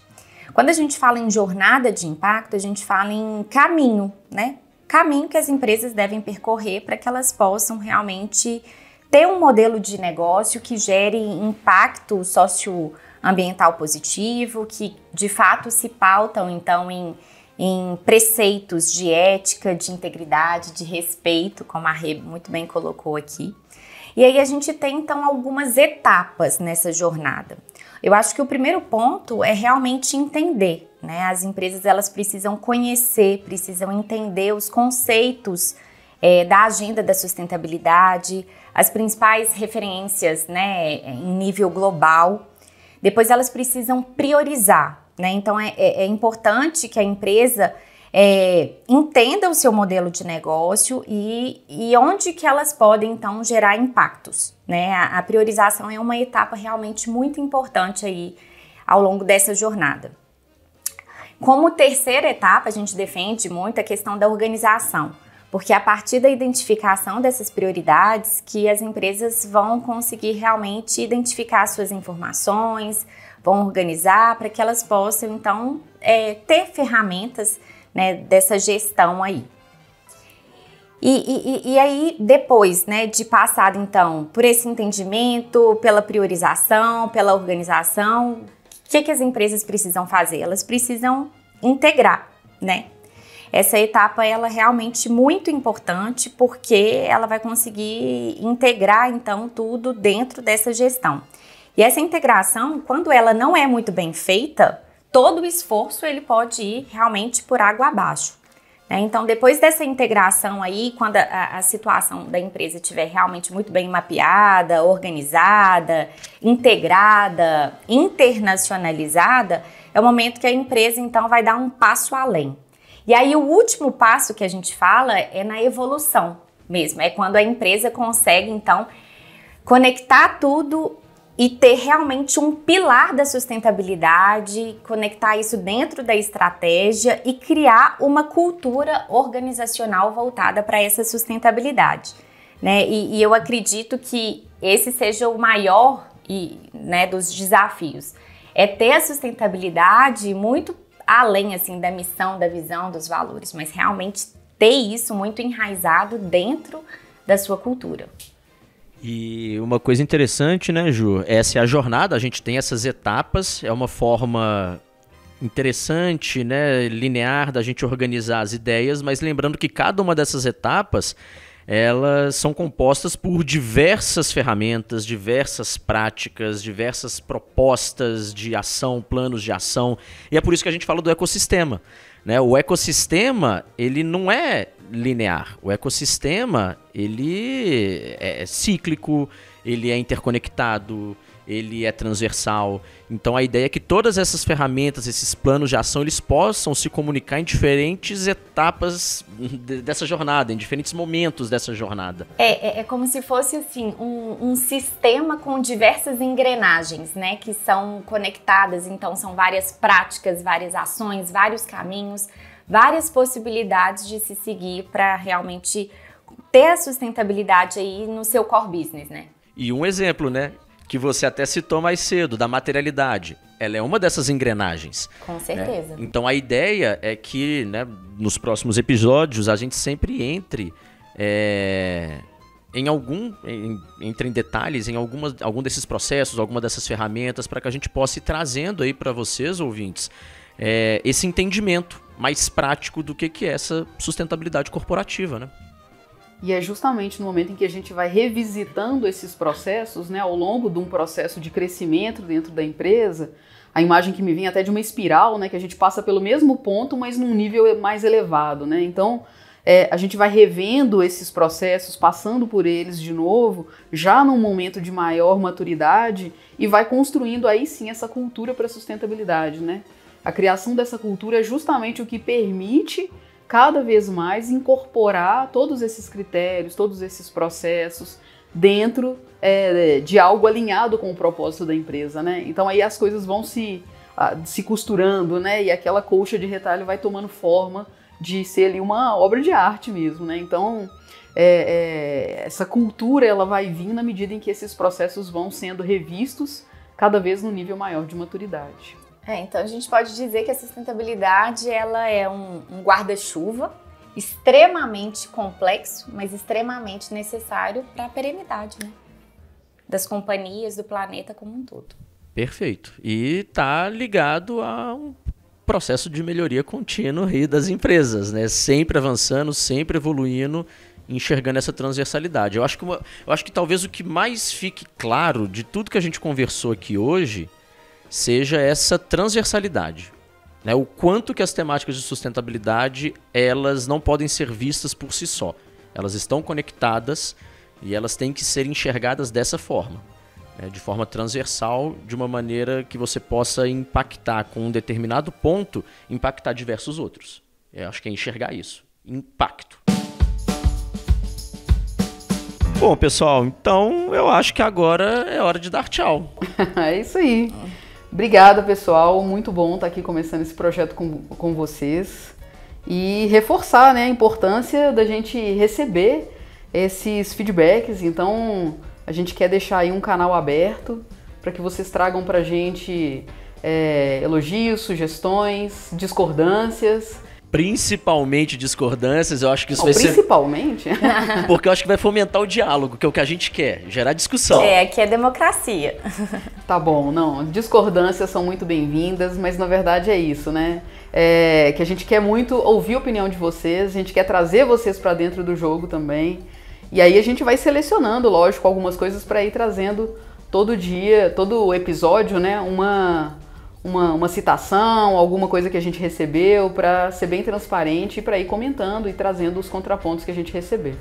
Quando a gente fala em jornada de impacto, a gente fala em caminho, né? Caminho que as empresas devem percorrer para que elas possam realmente ter um modelo de negócio que gere impacto socioambiental positivo, que de fato se pautam então em preceitos de ética, de integridade, de respeito, como a Rê muito bem colocou aqui. E aí a gente tem então algumas etapas nessa jornada. Eu acho que o primeiro ponto é realmente entender, né? As empresas elas precisam conhecer, precisam entender os conceitos da agenda da sustentabilidade, as principais referências, né, em nível global. Depois elas precisam priorizar, né? Então é importante que a empresa entenda o seu modelo de negócio e onde que elas podem então gerar impactos, né? A priorização é uma etapa realmente muito importante aí ao longo dessa jornada. Como terceira etapa, a gente defende muito a questão da organização, porque a partir da identificação dessas prioridades que as empresas vão conseguir realmente identificar suas informações, vão organizar para que elas possam então ter ferramentas, né, dessa gestão aí. E aí, depois, né, de passado, então, por esse entendimento, pela priorização, pela organização, o que as empresas precisam fazer? Elas precisam integrar, né? Essa etapa, ela é realmente muito importante porque ela vai conseguir integrar, então, tudo dentro dessa gestão. E essa integração, quando ela não é muito bem feita, todo o esforço ele pode ir realmente por água abaixo, né? Então, depois dessa integração aí, quando a situação da empresa estiver realmente muito bem mapeada, organizada, integrada, internacionalizada, é o momento que a empresa, então, vai dar um passo além. E aí o último passo que a gente fala é na evolução mesmo, é quando a empresa consegue então conectar tudo e ter realmente um pilar da sustentabilidade, conectar isso dentro da estratégia e criar uma cultura organizacional voltada para essa sustentabilidade, né? E eu acredito que esse seja o maior né, dos desafios, é ter a sustentabilidade muito além assim da missão, da visão, dos valores, mas realmente ter isso muito enraizado dentro da sua cultura. E uma coisa interessante, né, Ju? Essa é a jornada, a gente tem essas etapas, é uma forma interessante, né, linear da gente organizar as ideias, mas lembrando que cada uma dessas etapas, elas são compostas por diversas ferramentas, diversas práticas, diversas propostas de ação, planos de ação. E é por isso que a gente fala do ecossistema, né? O ecossistema, ele não é linear. O ecossistema, ele é cíclico, ele é interconectado, ele é transversal. Então a ideia é que todas essas ferramentas, esses planos de ação, eles possam se comunicar em diferentes etapas dessa jornada, em diferentes momentos dessa jornada. É como se fosse assim, um sistema com diversas engrenagens, né, que são conectadas. Então são várias práticas, várias ações, vários caminhos, várias possibilidades de se seguir para realmente ter a sustentabilidade aí no seu core business, né? E um exemplo, né, que você até citou mais cedo, da materialidade. Ela é uma dessas engrenagens. Com certeza. Né? Então a ideia é que, né, nos próximos episódios a gente sempre entre em detalhes em algum desses processos, alguma dessas ferramentas, para que a gente possa ir trazendo aí para vocês, ouvintes, esse entendimento mais prático do que é essa sustentabilidade corporativa, né? E é justamente no momento em que a gente vai revisitando esses processos, né, ao longo de um processo de crescimento dentro da empresa, a imagem que me vem até de uma espiral, né, que a gente passa pelo mesmo ponto, mas num nível mais elevado, né? Então, a gente vai revendo esses processos, passando por eles de novo, já num momento de maior maturidade, e vai construindo aí sim essa cultura para a sustentabilidade, né? A criação dessa cultura é justamente o que permite cada vez mais incorporar todos esses critérios, todos esses processos dentro de algo alinhado com o propósito da empresa, né? Então aí as coisas vão se costurando, né? E aquela colcha de retalho vai tomando forma de ser ali uma obra de arte mesmo, né? Então essa cultura ela vai vir na medida em que esses processos vão sendo revistos cada vez no nível maior de maturidade. Então a gente pode dizer que a sustentabilidade ela é um guarda-chuva extremamente complexo, mas extremamente necessário para a perenidade, né, das companhias, do planeta como um todo. Perfeito. E está ligado a um processo de melhoria contínua aí das empresas, né? Sempre avançando, sempre evoluindo, enxergando essa transversalidade. Eu acho que talvez o que mais fique claro de tudo que a gente conversou aqui hoje seja essa transversalidade, né? O quanto que as temáticas de sustentabilidade elas não podem ser vistas por si só. Elas estão conectadas e elas têm que ser enxergadas dessa forma, né? De forma transversal, de uma maneira que você possa impactar com um determinado ponto, impactar diversos outros. Eu acho que é enxergar isso, impacto. Bom, pessoal, então eu acho que agora é hora de dar tchau. É isso aí. Obrigada, pessoal. Muito bom estar aqui começando esse projeto com vocês. E reforçar, né, a importância da gente receber esses feedbacks. Então, a gente quer deixar aí um canal aberto para que vocês tragam para a gente elogios, sugestões, discordâncias. Principalmente discordâncias, eu acho que isso vai principalmente? ser... Porque eu acho que vai fomentar o diálogo, que é o que a gente quer, gerar discussão. Aqui é democracia. Tá bom, não, discordâncias são muito bem-vindas, mas na verdade é isso, né? que a gente quer muito ouvir a opinião de vocês, a gente quer trazer vocês para dentro do jogo também. E aí a gente vai selecionando, lógico, algumas coisas para ir trazendo todo dia, todo episódio, né, uma citação, alguma coisa que a gente recebeu, para ser bem transparente e para ir comentando e trazendo os contrapontos que a gente receber.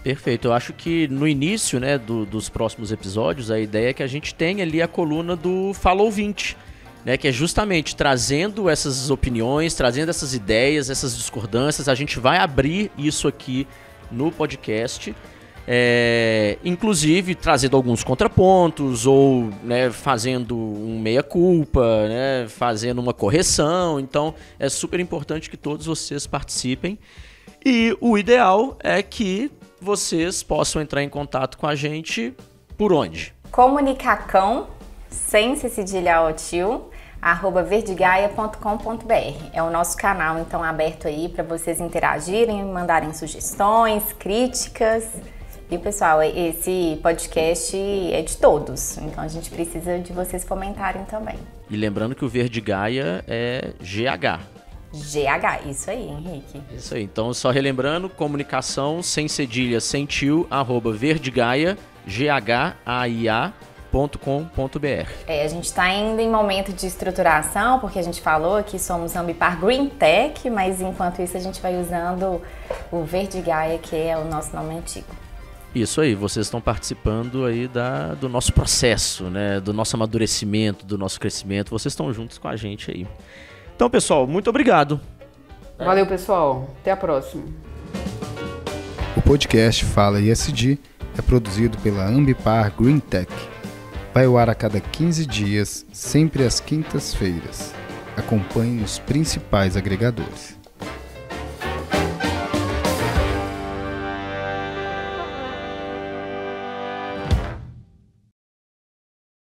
Perfeito, eu acho que no início, né, dos próximos episódios, a ideia é que a gente tenha ali a coluna do Fala Ouvinte, né, que é justamente trazendo essas opiniões, trazendo essas ideias, essas discordâncias. A gente vai abrir isso aqui no podcast, inclusive trazendo alguns contrapontos ou, né, fazendo um meia-culpa, né, fazendo uma correção. Então é super importante que todos vocês participem, e o ideal é que vocês possam entrar em contato com a gente por onde? Comunicacão, sem se cedilhar o tio, @verdegaia.com.br. É o nosso canal, então, aberto aí para vocês interagirem, mandarem sugestões, críticas. E, pessoal, esse podcast é de todos, então a gente precisa de vocês comentarem também. E lembrando que o Verde Gaia é GH. GH, isso aí, Henrique. Isso aí, então só relembrando, comunicação sem cedilha, sem tio, @verdegaia, GHAIA.com.br. A gente está ainda em momento de estruturação, porque a gente falou que somos Ambipar Green Tech, mas enquanto isso a gente vai usando o Verde Gaia, que é o nosso nome antigo. Isso aí, vocês estão participando aí do nosso processo, né, do nosso amadurecimento, do nosso crescimento, vocês estão juntos com a gente aí. Então, pessoal, muito obrigado. Valeu, pessoal. Até a próxima. O podcast Fala ISD é produzido pela Ambipar Green Tech. Vai ao ar a cada 15 dias, sempre às quintas-feiras. Acompanhe nos principais agregadores.